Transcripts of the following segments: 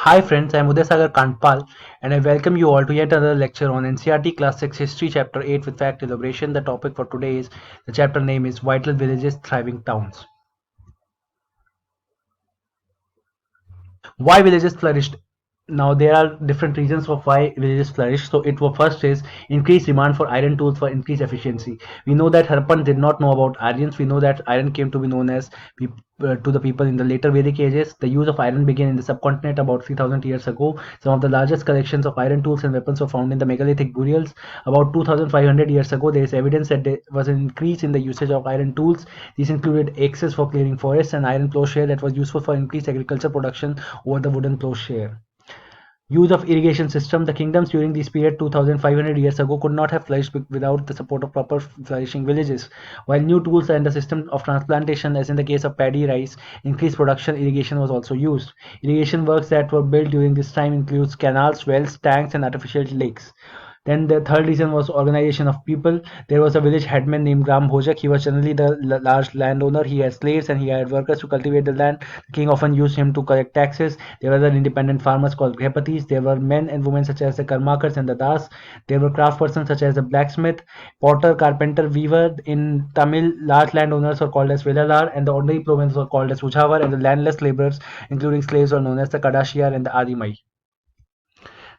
Hi friends, I am Uday Kandpal and I welcome you all to yet another lecture on NCERT Class 6 History Chapter 8 with Fact Elaboration. The topic for today is the chapter name is Vital Villages, Thriving Towns. Why villages flourished? Now there are different reasons of why villages flourished. So it was first is increased demand for iron tools for increased efficiency. We know that Harappan did not know about irons. We know that iron came to be known as to the people in the later Vedic ages. The use of iron began in the subcontinent about 3000 years ago. Some of the largest collections of iron tools and weapons were found in the megalithic burials. About 2500 years ago, there is evidence that there was an increase in the usage of iron tools. These included axes for clearing forests and iron plowshare that was useful for increased agriculture production over the wooden plowshare. Use of irrigation system. The kingdoms during this period 2500 years ago could not have flourished without the support of proper flourishing villages. While new tools and the system of transplantation, as in the case of paddy rice, increased production, irrigation was also used. Irrigation works that were built during this time includes canals, wells, tanks and artificial lakes. Then the third reason was organization of people. There was a village headman named Gram Bhojak. He was generally the large landowner. He had slaves and he had workers to cultivate the land. The king often used him to collect taxes. There were other independent farmers called Grihapatis. There were men and women such as the Karmakars and the Das. There were craftspersons such as the blacksmith, potter, carpenter, weaver. In Tamil, large landowners were called as Vedalar and the ordinary plowmen were called as Ujhavar and the landless laborers, including slaves, were known as the Kadashiyar and the Adimai.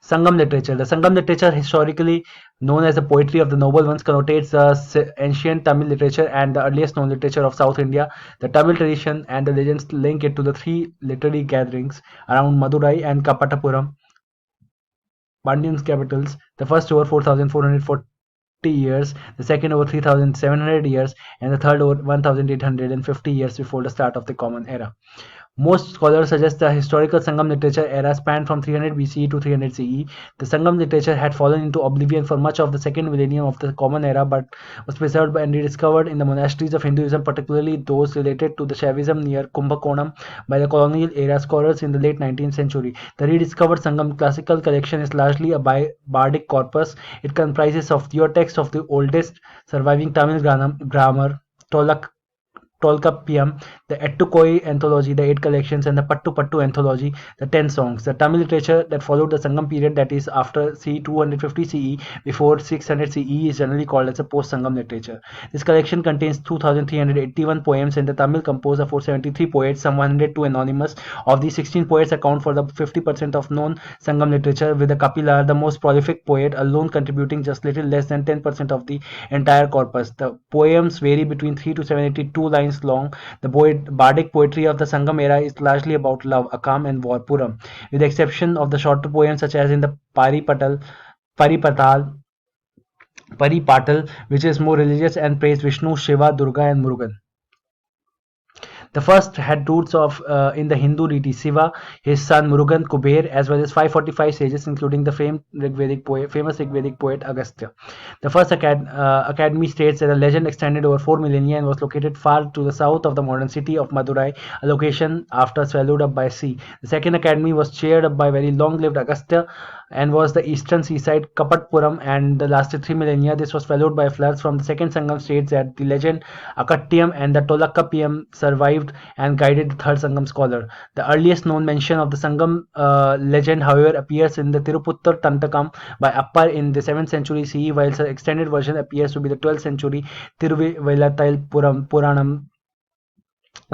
Sangam literature. The Sangam literature, historically known as the poetry of the noble ones, connotates the ancient Tamil literature and the earliest known literature of South India. The Tamil tradition and the legends link it to the three literary gatherings around Madurai and Kapatapuram, Pandyan's capitals. The first over 4440 years, the second over 3700 years, and the third over 1850 years before the start of the Common Era. Most scholars suggest the historical Sangam literature era spanned from 300 BCE to 300 CE. The Sangam literature had fallen into oblivion for much of the second millennium of the Common Era but was preserved and rediscovered in the monasteries of Hinduism, particularly those related to the Shaivism near Kumbhakonam by the colonial era scholars in the late 19th century. The rediscovered Sangam classical collection is largely a bardic corpus. It comprises of your text of the oldest surviving Tamil grammar, Tolak Tolkappiyam, the Ettukoi anthology, the 8 collections, and the Pattu Pattu anthology, the 10 songs. The Tamil literature that followed the Sangam period, that is after c. 250 CE, before 600 CE, is generally called as a post-Sangam literature. This collection contains 2,381 poems and the Tamil composed of 473 poets, some 102 anonymous. Of these, 16 poets account for the 50% of known Sangam literature, with the Kapilar, the most prolific poet, alone contributing just little less than 10% of the entire corpus. The poems vary between 3 to 782 lines long. The bardic poetry of the Sangam era is largely about love, Akam, and war, Puram, with the exception of the shorter poems such as in the Paripatal, Paripatal, which is more religious and praise Vishnu, Shiva, Durga, and Murugan. The first had roots of in the Hindu deity Shiva, his son Murugan, Kuber, as well as 545 sages, including the famous Rigvedic poet Agastya. The first academy states that the legend extended over 4 millennia and was located far to the south of the modern city of Madurai, a location after swallowed up by sea. The second academy was chaired up by very long-lived Agastya and was the eastern seaside Kapatpuram and lasted 3 millennia. This was followed by floods from the second Sangam states that the legend Akatyam and the Tolakapiyam survived and guided the third Sangam scholar. The earliest known mention of the Sangam legend, however, appears in the Tiruputtar Tantakam by Appar in the 7th century CE, while the extended version appears to be the 12th century Tiruvilathil Puranam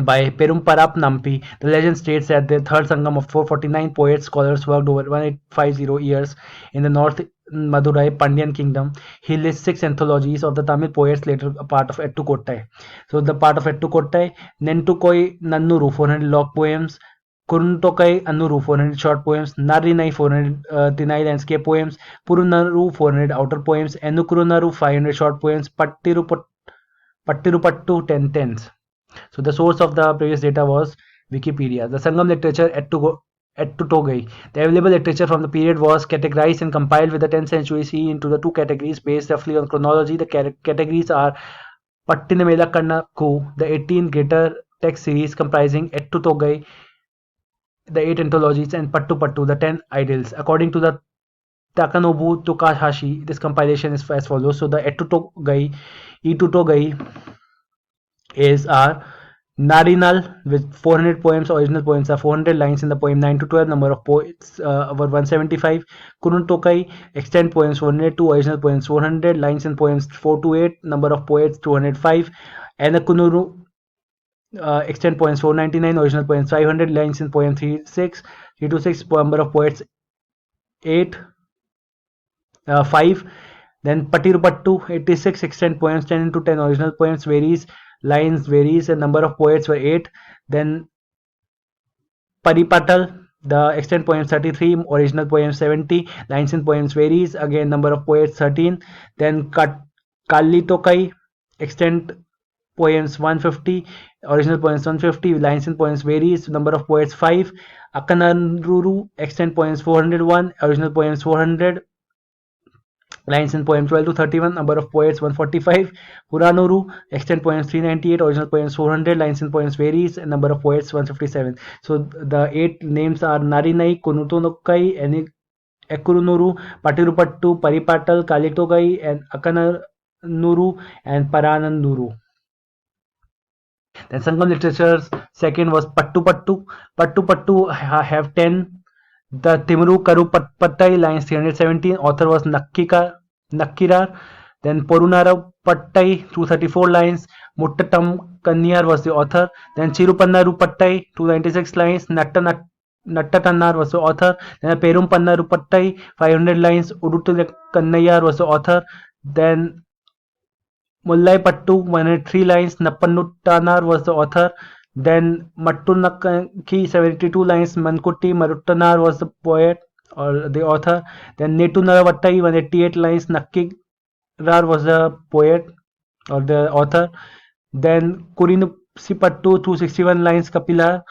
by Perumparap Nampi. The legend states that the third Sangam of 449 poets scholars worked over 1850 years in the north Madurai Pandyan kingdom. He lists 6 anthologies of the Tamil poets, later a part of Ettukottai. So the part of Ettukottai, Nentukoi Nannuru 400 log poems, Kuruntokai Annuru 400 short poems, Narinai 400 Tinai landscape poems, Purunaru 400 outer poems, Enukurunaru 500 short poems, Pattirupattu 10 tens. So the source of the previous data was Wikipedia. The Sangam literature Ettutogai. The available literature from the period was categorized and compiled with the 10th century CE into the 2 categories based roughly on chronology. The categories are Pattinamela Kannaku, the 18 greater text series comprising Ettutogai, the 8 anthologies, and Pattu Pattu, the 10 idyls. According to the Takanobu Takahashi, this compilation is as follows. So the Ettutogai is our Narinal with 400 poems. Original poems are 400 lines in the poem 9 to 12. Number of poets were 175. Kununtokai extend poems 402. Original poems 400 lines in poems 4 to 8. Number of poets 205. Anakunuru extend poems 499. Original poems 500 lines in poem 36. 3 to 6. Number of poets 8. 5. Then Patirupattu 86 extend poems 10 into 10. Original poems varies. Lines varies and number of poets were 8. Then Paripatal, the extant poems 33, original poems 70, lines in poems varies, again number of poets 13. Then Kalitokai, extant poems 150, original poems 150, lines in poems varies, number of poets 5. Akanaruru, extant poems 401, original poems 400, lines in poem 12 to 31, number of poets 145. Puranuru, extant poems 398, original poems 400, lines in poems varies, and number of poets 157. So the 8 names are Narinai, Kunutonokai, Ekurunuru, Patirupattu, Paripatal, Kalitogai, and Akananuru, and Parananuru. Then Sangam literature's second was Pattu Pattu. Pattu Pattu have 10. The Timuru Karu Pattai lines 317. Author was Nakkirar. Then Porunara Pattai 234 lines. Muttatam Kanyar was the author. Then Chirupannaru Pattai 296 lines. Nattatannar was the author. Then Perum Pannaru Pattai 500 lines. Udutu Kannayar was the author. Then Mullai Pattu 103 lines. Nappannuttanar was the author. Then Mattunakki 72 lines. Mankutti Maruttanar was the poet or the author. Then Netunaravattai 188 lines. Nakkirar was the poet or the author. Then Kurinuppattu 261 lines. Kapila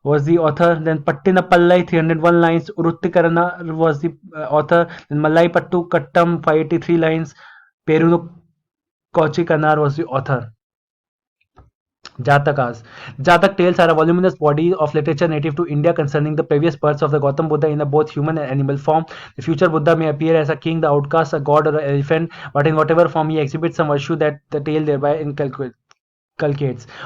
was the author. Then Pattinapallai 301 lines. Uruttikarana was the author. Then Mallai Pattu Kattam 583 lines. Perunu Kochikanar was the author. Jatakas. Jatak tales are a voluminous body of literature native to India concerning the previous births of the Gautam Buddha in a both human and animal form. The future Buddha may appear as a king, the outcast, a god, or an elephant, but in whatever form he exhibits some virtue that the tale thereby inculcates.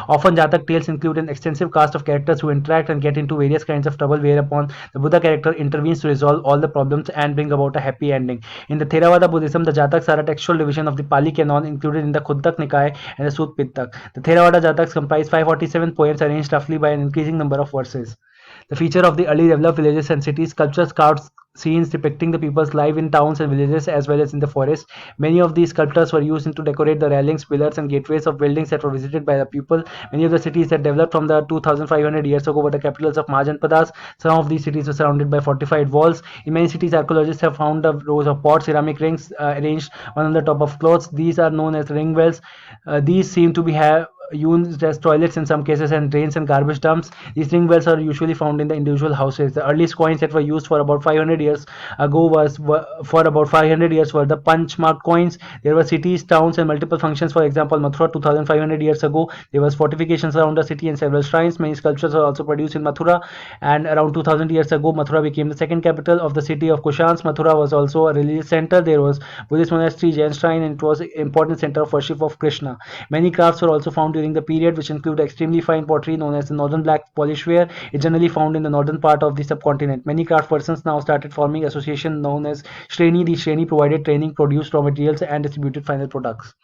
Often Jatak tales include an extensive cast of characters who interact and get into various kinds of trouble, whereupon the Buddha character intervenes to resolve all the problems and bring about a happy ending. In the Theravada Buddhism, the Jataks are a textual division of the Pali Canon included in the Khuddaka Nikaya and the Sut Pittak. The Theravada Jataks comprise 547 poems arranged roughly by an increasing number of verses. The feature of the early developed villages and cities, sculptures carved scenes depicting the people's life in towns and villages as well as in the forest. Many of these sculptures were used to decorate the railings, pillars, and gateways of buildings that were visited by the people. Many of the cities that developed from the 2500 years ago were the capitals of Majanpadas. Some of these cities were surrounded by fortified walls. In many cities, archaeologists have found rows of pots, ceramic rings arranged one on the top of cloths. These are known as ring wells. These seem to be used as toilets in some cases and drains and garbage dumps. These ring wells are usually found in the individual houses. The earliest coins that were used for about 500 years ago were the punch mark coins. There were cities, towns, and multiple functions. For example, Mathura 2500 years ago, there was fortifications around the city and several shrines. Many sculptures were also produced in Mathura, and around 2000 years ago, Mathura became the second capital of the city of Kushans. Mathura was also a religious center. There was Buddhist monastery, Jain shrine, and it was an important center of worship of Krishna. Many crafts were also found during the period, which include extremely fine pottery known as the northern black polishware. It's generally found in the northern part of the subcontinent. Many craft persons now started forming association known as Shreni. The Shreni provided training, produced raw materials, and distributed final products.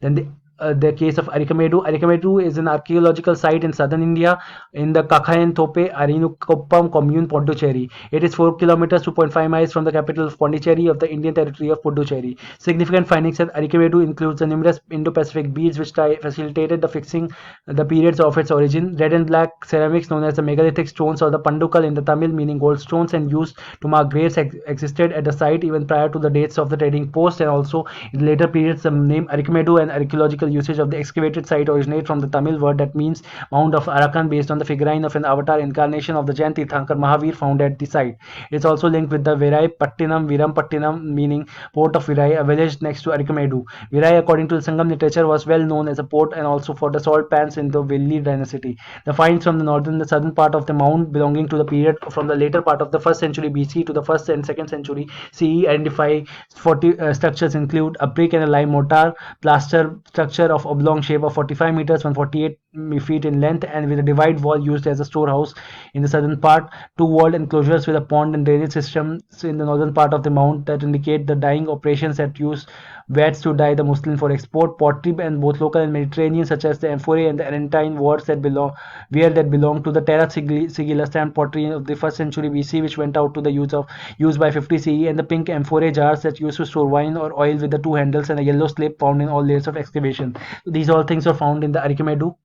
Then the case of Arikamedu. Arikamedu is an archaeological site in southern India in the Kakayan Thope Arinukoppam commune, Pondicherry. It is 4 kilometers, 2.5 miles from the capital of Pondicherry of the Indian territory of Puducherry. Significant findings at Arikamedu includes the numerous Indo-Pacific beads which facilitated the fixing the periods of its origin. Red and black ceramics known as the megalithic stones or the Pandukal in the Tamil, meaning gold stones and used to mark graves, existed at the site even prior to the dates of the trading post, and also in later periods the name Arikamedu and archaeological usage of the excavated site originate from the Tamil word that means Mount of Arakan, based on the figurine of an avatar incarnation of the Jain Tirthankar Mahavir found at the site. It is also linked with the Virai Pattinam, Viram Pattinam, meaning port of Virai, a village next to Arikamedu. Virai, according to the Sangam literature, was well known as a port and also for the salt pans in the Villi dynasty. The finds from the southern part of the mound belonging to the period from the later part of the 1st century BC to the 1st and 2nd century CE identify 40 structures include a brick and a lime mortar, plaster structure of oblong shape of 45 meters, 148 feet in length and with a divide wall used as a storehouse in the southern part, two walled enclosures with a pond and drainage systems in the northern part of the mount that indicate the dyeing operations that use wats to dye the muslin for export, pottery and both local and Mediterranean such as the amphorae and the Argentine wards that belong to the Terra Sigilla stand pottery of the 1st century BC, which went out to the use by 50 CE, and the pink amphorae jars that used to store wine or oil with the two handles and a yellow slip found in all layers of excavation. These all things are found in the Archimedu.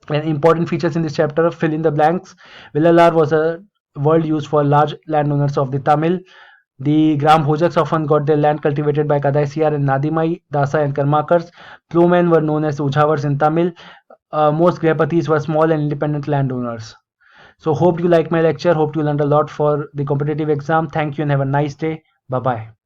And important features in this chapter: fill in the blanks. Villalar was a word used for large landowners of the Tamil. The Gram Hojaks often got their land cultivated by Kadaisiyar and Nadimai, Dasa and Karmakars. Plowmen were known as Ujhavars in Tamil. Most Grihapatis were small and independent landowners. So hope you like my lecture. Hope you learned a lot for the competitive exam. Thank you and have a nice day. Bye bye.